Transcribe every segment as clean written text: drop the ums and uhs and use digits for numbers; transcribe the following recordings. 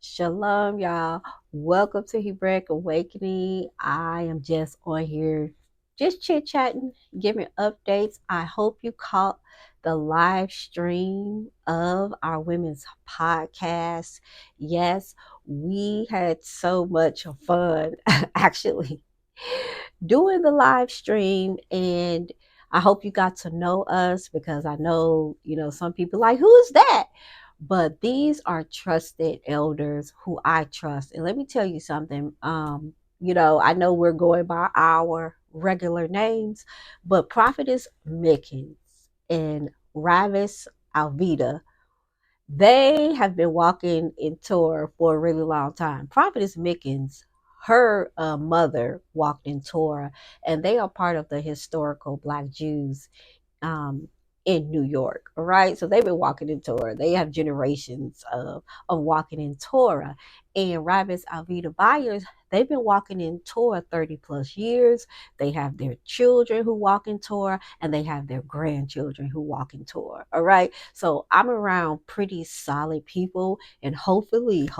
Shalom, y'all. Welcome to Hebraic Awakening. I am just on here, just chit chatting, giving updates. I hope you caught the live stream of our women's podcast. Yes, we had so much fun actually doing the live stream, and I hope you got to know us because I know, some people like, who is that? But these are trusted elders who I trust. And let me tell you something. I know we're going by our regular names, but Prophetess Mickens and Ravis Alvita, they have been walking in Torah for a really long time. Prophetess Mickens, her mother walked in Torah, and they are part of the historical Black Jews um, in New York. All right. So they've been walking in Torah. They have generations of walking in Torah. And Rabbis Alveda Byers, they've been walking in Torah 30 plus years. They have their children who walk in Torah, and they have their grandchildren who walk in Torah. All right. So I'm around pretty solid people, and hopefully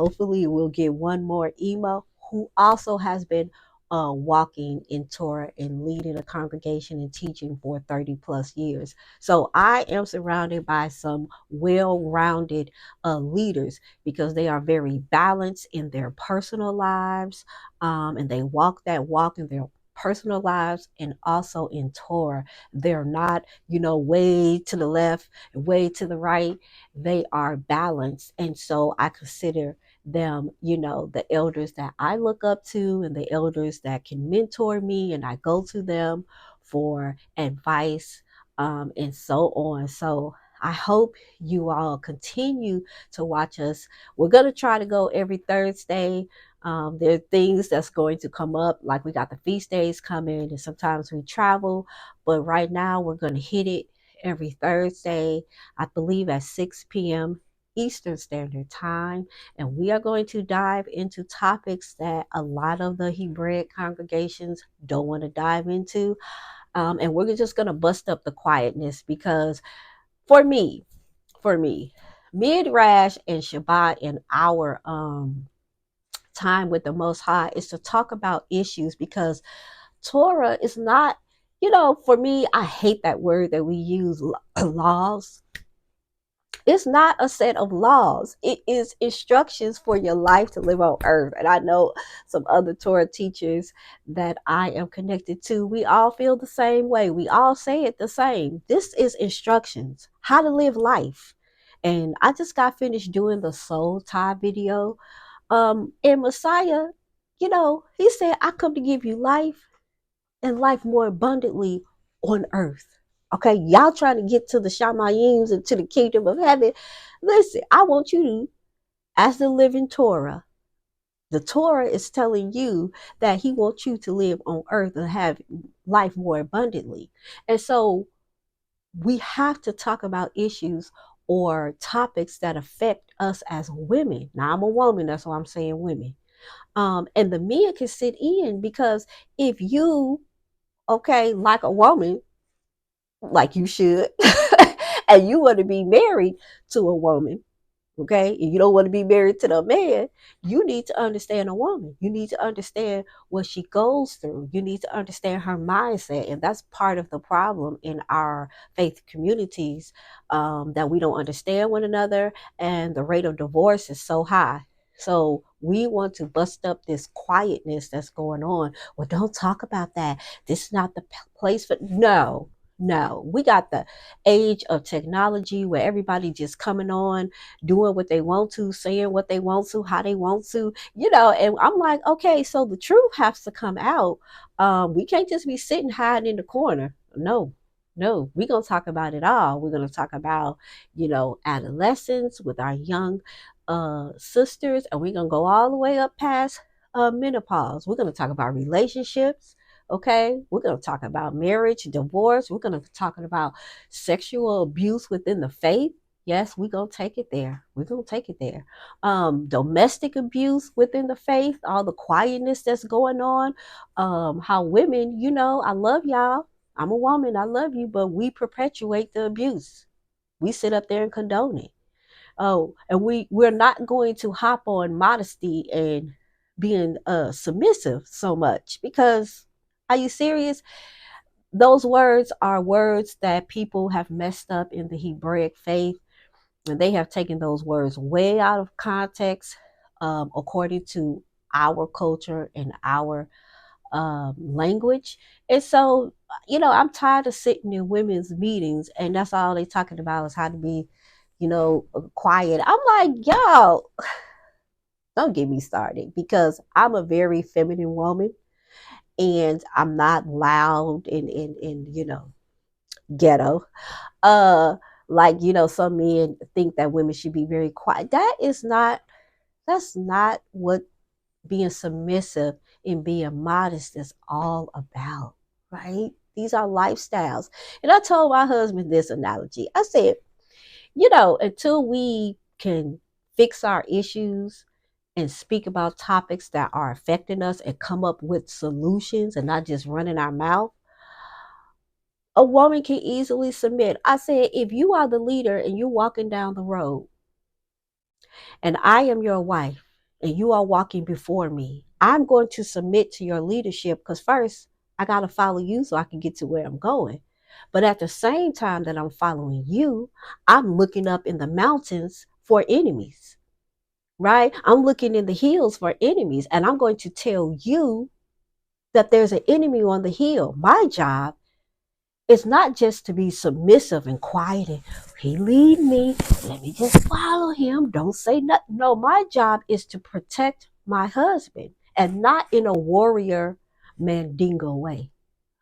we'll get one more emo who also has been walking in Torah and leading a congregation and teaching for 30 plus years. So I am surrounded by some well rounded leaders because they are very balanced in their personal lives, and they walk that walk in their personal lives and also in Torah. They're not, way to the left, way to the right. They are balanced. And so I consider them, the elders that I look up to and the elders that can mentor me, and I go to them for advice, and so on. So I hope you all continue to watch us. We're going to try to go every Thursday. There are things that's going to come up, like we got the feast days coming, and sometimes we travel. But right now, we're going to hit it every Thursday, I believe at 6 p.m. Eastern Standard Time. And we are going to dive into topics that a lot of the Hebraic congregations don't want to dive into. And we're just going to bust up the quietness because for me, Midrash and Shabbat in our time with the Most High is to talk about issues because Torah is not, for me, I hate that word that we use, laws. It's not a set of laws. It is instructions for your life to live on earth. And I know some other Torah teachers that I am connected to. We all feel the same way. We all say it the same. This is instructions, how to live life. And I just got finished doing the soul tie video. And Messiah, he said, I come to give you life and life more abundantly on earth. Okay, y'all trying to get to the Shamayims and to the kingdom of heaven. Listen, I want you to, as the living Torah, the Torah is telling you that he wants you to live on earth and have life more abundantly. And so we have to talk about issues or topics that affect us as women. Now, I'm a woman, that's why I'm saying women. And the men can sit in because if you, okay, like a woman, like you should, and you want to be married to a woman, okay, and you don't want to be married to the man, you need to understand a woman. You need to understand what she goes through. You need to understand her mindset. And that's part of the problem in our faith communities, that we don't understand one another, and the rate of divorce is so high. So we want to bust up this quietness that's going on. Well, don't talk about that. This is not the place for. No, we got the age of technology where everybody just coming on, doing what they want to, saying what they want to, how they want to, and I'm like, okay, so the truth has to come out. We can't just be sitting hiding in the corner. No, we're going to talk about it all. We're going to talk about, adolescence with our young sisters, and we're going to go all the way up past menopause. We're going to talk about relationships. Okay, we're going to talk about marriage, divorce. We're going to talk about sexual abuse within the faith. Yes, we're going to take it there. We're going to take it there. Domestic abuse within the faith, all the quietness that's going on. How women, I love y'all. I'm a woman. I love you, but we perpetuate the abuse. We sit up there and condone it. Oh, and we're not going to hop on modesty and being submissive so much, because are you serious? Those words are words that people have messed up in the Hebraic faith, and they have taken those words way out of context, according to our culture and our language. And so, I'm tired of sitting in women's meetings and that's all they talking about is how to be, quiet. I'm like, y'all, don't get me started, because I'm a very feminine woman and I'm not loud and ghetto. Uh, like, some men think that women should be very quiet. That's not what being submissive and being modest is all about, right? These are lifestyles. And I told my husband this analogy. I said, until we can fix our issues and speak about topics that are affecting us and come up with solutions and not just running our mouth, a woman can easily submit. I said, if you are the leader and you're walking down the road and I am your wife and you are walking before me, I'm going to submit to your leadership, because first I got to follow you so I can get to where I'm going. But at the same time that I'm following you, I'm looking up in the mountains for enemies, right? I'm looking in the hills for enemies, and I'm going to tell you that there's an enemy on the hill. My job is not just to be submissive and quiet and he lead me, let me just follow him, don't say nothing. No, my job is to protect my husband, and not in a warrior mandingo way.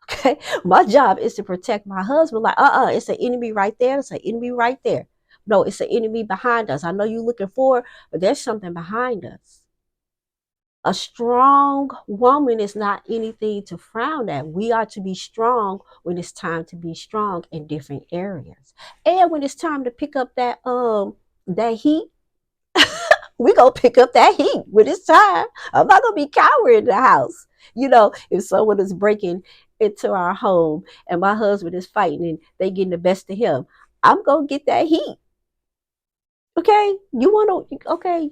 Okay, my job is to protect my husband. Like, it's an enemy right there, it's an enemy right there. No, it's an enemy behind us. I know you're looking for, but there's something behind us. A strong woman is not anything to frown at. We are to be strong when it's time to be strong in different areas. And when it's time to pick up that heat, we gonna pick up that heat when it's time. I'm not gonna be coward in the house. If someone is breaking into our home and my husband is fighting and they getting the best of him, I'm gonna get that heat. Okay, you want to? Okay,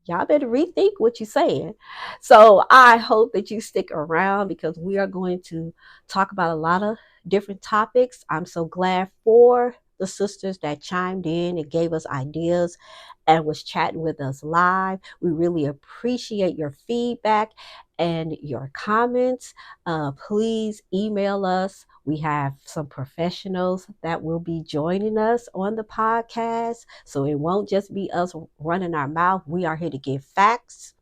y'all better rethink what you're saying. So I hope that you stick around, because we are going to talk about a lot of different topics. I'm so glad for the sisters that chimed in and gave us ideas and was chatting with us live. We really appreciate your feedback and your comments. Please email us. We have some professionals that will be joining us on the podcast. So it won't just be us running our mouth. We are here to give facts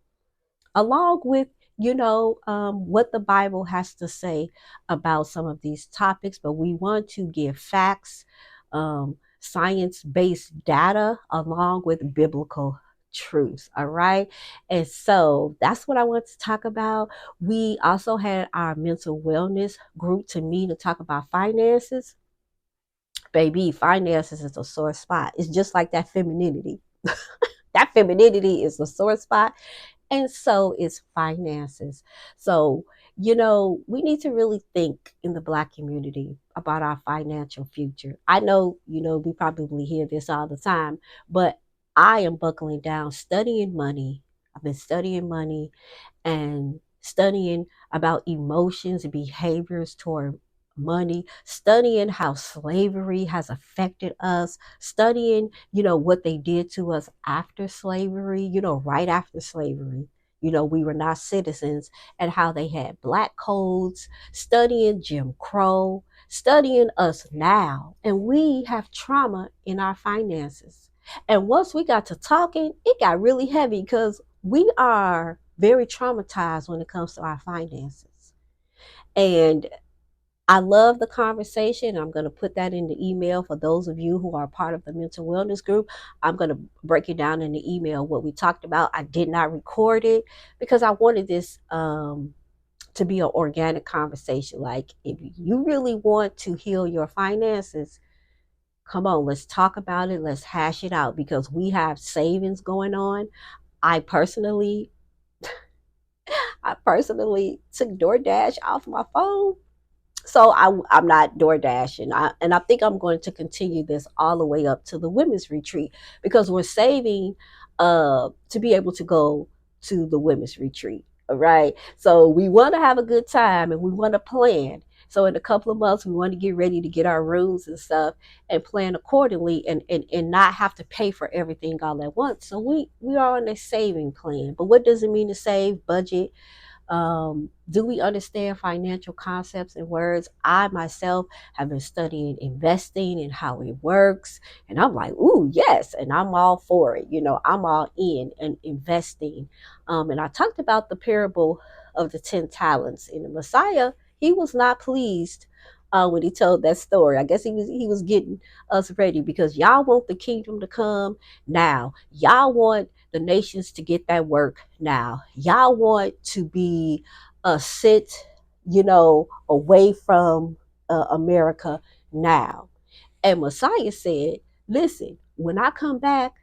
along with what the Bible has to say about some of these topics, but we want to give facts, science-based data along with biblical truths. All right, and so that's what I want to talk about. We also had our mental wellness group to meet and talk about finances. Baby, finances is a sore spot. It's just like that femininity. That femininity is a sore spot, and so is finances. So, we need to really think in the Black community about our financial future. I know, we probably hear this all the time, but I am buckling down studying money. I've been studying money and studying about emotions and behaviors toward money, studying how slavery has affected us, studying, what they did to us after slavery, right after slavery. We were not citizens, and how they had black codes, studying Jim Crow, studying us now. And we have trauma in our finances. And once we got to talking, it got really heavy, because we are very traumatized when it comes to our finances. And I love the conversation. I'm going to put that in the email for those of you who are part of the mental wellness group. I'm going to break it down in the email what we talked about. I did not record it because I wanted this to be an organic conversation. Like, if you really want to heal your finances, come on, let's talk about it. Let's hash it out, because we have savings going on. I personally I personally took DoorDash off my phone So I'm not door dashing, and I think I'm going to continue this all the way up to the women's retreat because we're saving to be able to go to the women's retreat. All right, so we want to have a good time and we want to plan. So in a couple of months, we want to get ready to get our rooms and stuff and plan accordingly, and not have to pay for everything all at once. So we are on a saving plan. But what does it mean to save? Budget. Do we understand financial concepts and words? I myself have been studying investing and how it works. And I'm like, ooh, yes. And I'm all for it. I'm all in and investing. And I talked about the parable of the 10 talents. And the Messiah, he was not pleased when he told that story. I guess he was getting us ready because y'all want the kingdom to come now. Y'all want the nations to get that work now. Y'all want to be sit, away from America now. And Messiah said, listen, when I come back,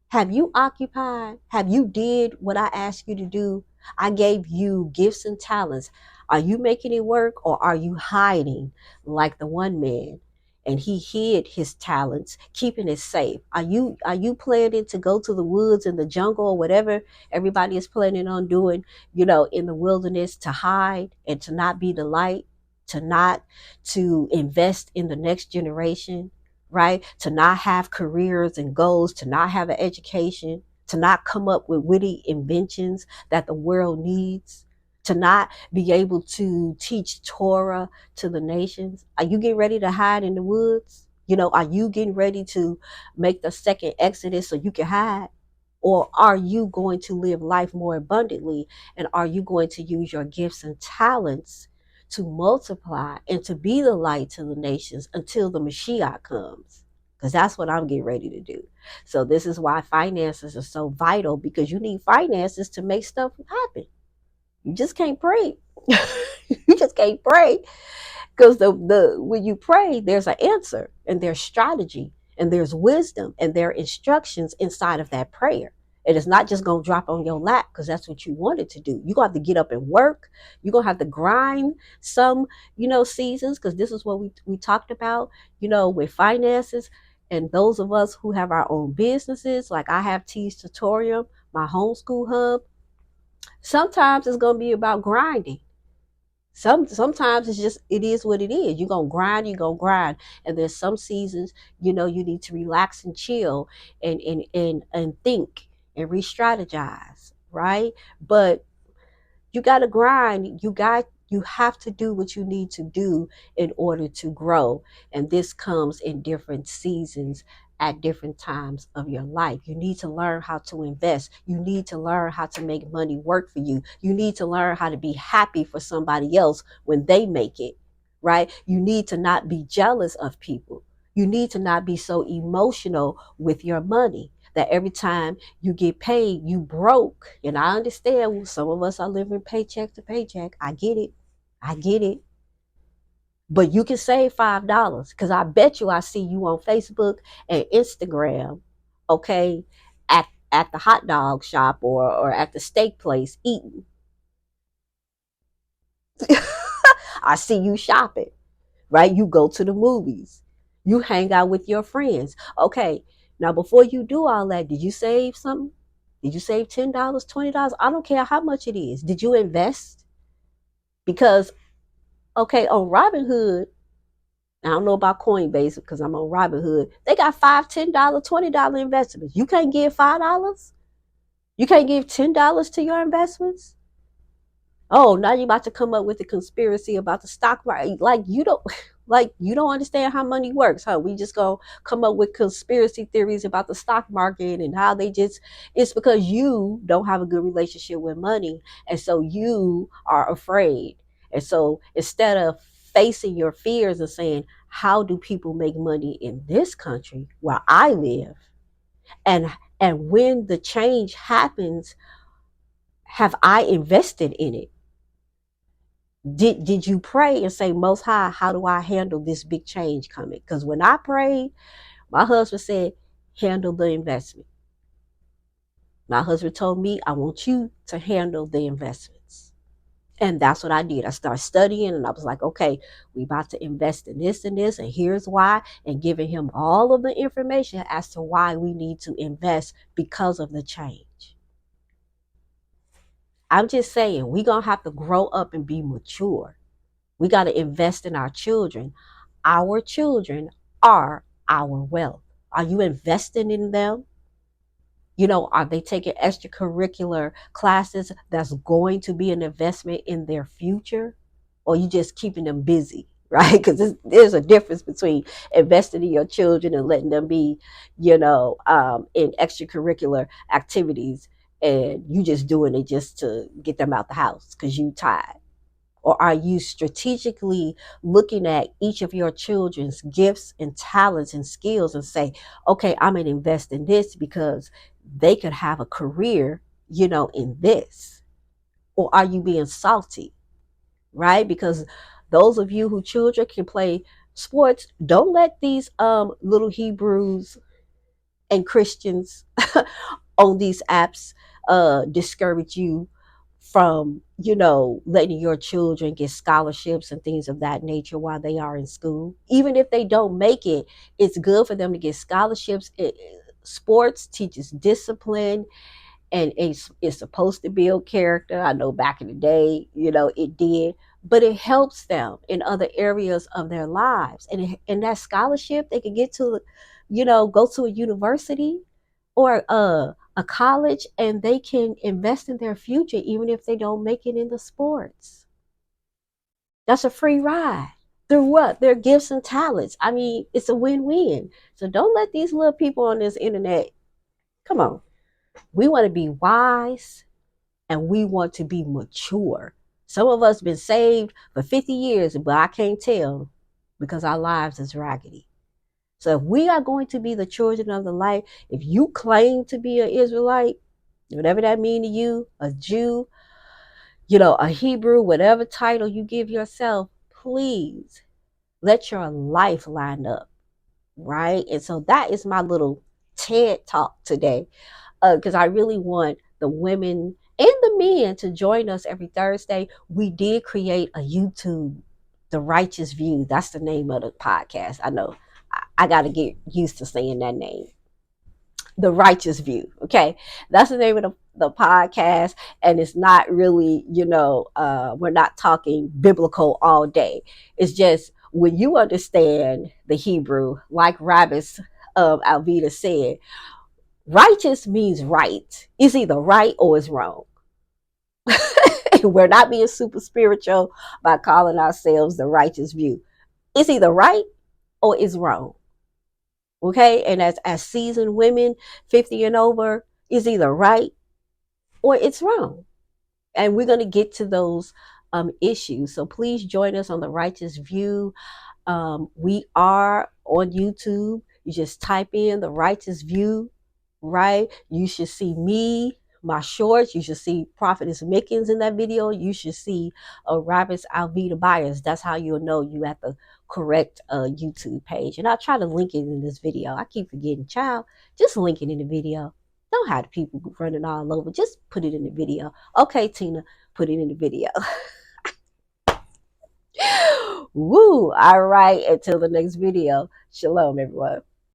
have you occupied? Have you did what I asked you to do? I gave you gifts and talents. Are you making it work or are you hiding like the one man? And he hid his talents, keeping it safe. Are you planning to go to the woods and the jungle or whatever everybody is planning on doing, in the wilderness to hide and to not be the light, to not to invest in the next generation? Right? To not have careers and goals, to not have an education, to not come up with witty inventions that the world needs, to not be able to teach Torah to the nations. Are you getting ready to hide in the woods? Are you getting ready to make the second Exodus so you can hide? Or are you going to live life more abundantly? And are you going to use your gifts and talents to multiply and to be the light to the nations until the Mashiach comes? Because that's what I'm getting ready to do. So this is why finances are so vital, because you need finances to make stuff happen. You just can't pray. You just can't pray because the when you pray, there's an answer and there's strategy and there's wisdom and there are instructions inside of that prayer. And it's not just gonna drop on your lap because that's what you wanted to do. You're gonna have to get up and work. You're gonna have to grind some, seasons, because this is what we talked about, with finances. And those of us who have our own businesses, like I have T's Tutorial, my homeschool hub, sometimes it's gonna be about grinding. Sometimes it is what it is. You're gonna grind, and there's some seasons, you need to relax and chill and think and re-strategize, right? But you gotta grind. You have to do what you need to do in order to grow. And this comes in different seasons at different times of your life. You need to learn how to invest. You need to learn how to make money work for you. You need to learn how to be happy for somebody else when they make it, right? You need to not be jealous of people. You need to not be so emotional with your money that every time you get paid, you broke. And I understand some of us are living paycheck to paycheck. I get it. I get it. But you can save $5 because I bet you I see you on Facebook and Instagram, okay, at the hot dog shop or at the steak place eating. I see you shopping, right? You go to the movies. You hang out with your friends. Okay, now before you do all that, did you save something? Did you save $10, $20? I don't care how much it is. Did you invest? Because, okay, on Robinhood, I don't know about Coinbase because I'm on Robinhood. They got $5, $10, $20 investments. You can't give $5. You can't give $10 to your investments. Oh, now you're about to come up with a conspiracy about the stock market. Like you don't like you don't understand how money works, huh? We just gonna come up with conspiracy theories about the stock market and how they just it's because you don't have a good relationship with money. And so you are afraid. And so instead of facing your fears and saying, how do people make money in this country where I live? And and when the change happens, have I invested in it? Did you pray and say, Most High, how do I handle this big change coming? Because when I prayed, my husband said, handle the investment. My husband told me, I want you to handle the investments. And that's what I did. I started studying and I was like, okay, we about to invest in this and this, and here's why, and giving him all of the information as to why we need to invest because of the change. I'm just saying, we're going to have to grow up and be mature. We got to invest in our children. Our children are our wealth. Are you investing in them? Are they taking extracurricular classes that's going to be an investment in their future? Or you just keeping them busy, right? Because there's a difference between investing in your children and letting them be, in extracurricular activities, and you just doing it just to get them out the house because you tired. Or are you strategically looking at each of your children's gifts and talents and skills and say, okay, I'm going to invest in this because they could have a career, in this? Or are you being salty, right? Because those of you who children can play sports, don't let these little Hebrews and Christians on these apps discourage you from letting your children get scholarships and things of that nature while they are in school. Even if they don't make it, it's good for them to get scholarships. Sports teaches discipline, and it's supposed to build character. I know back in the day, it did, but it helps them in other areas of their lives. And that scholarship, they can get to, go to a university or a college, and they can invest in their future even if they don't make it in the sports. That's a free ride through what? Their gifts and talents. I mean, it's a win-win. So don't let these little people on this internet, come on. We want to be wise and we want to be mature. Some of us been saved for 50 years, but I can't tell because our lives is raggedy. So if we are going to be the children of the light, if you claim to be an Israelite, whatever that mean to you, a Jew, a Hebrew, whatever title you give yourself, please let your life line up, right? And so that is my little TED talk today, because I really want the women and the men to join us every Thursday. We did create a YouTube, The Righteous View. That's the name of the podcast. I know I got to get used to saying that name. The Righteous View. Okay. That's the name of the podcast. And it's not really, we're not talking biblical all day. It's just when you understand the Hebrew, like Rabbis Alvita said, righteous means right. It's either right or it's wrong. We're not being super spiritual by calling ourselves the righteous view. It's either right or it's wrong. Okay. And as seasoned women, 50 and over, is either right or it's wrong. And we're going to get to those issues. So please join us on the Righteous View. We are on YouTube. You just type in the Righteous View, right? You should see me, my shorts. You should see Prophetess Mickens in that video. You should see Rabbits Alvita Byers. That's how you'll know you at the correct YouTube page. And I'll try to link it in this video. I keep forgetting, child. Just link it in the video. Don't have the people running all over. Just put it in the video. Okay, Tina, put it in the video. Woo! All right. Until the next video. Shalom, everyone.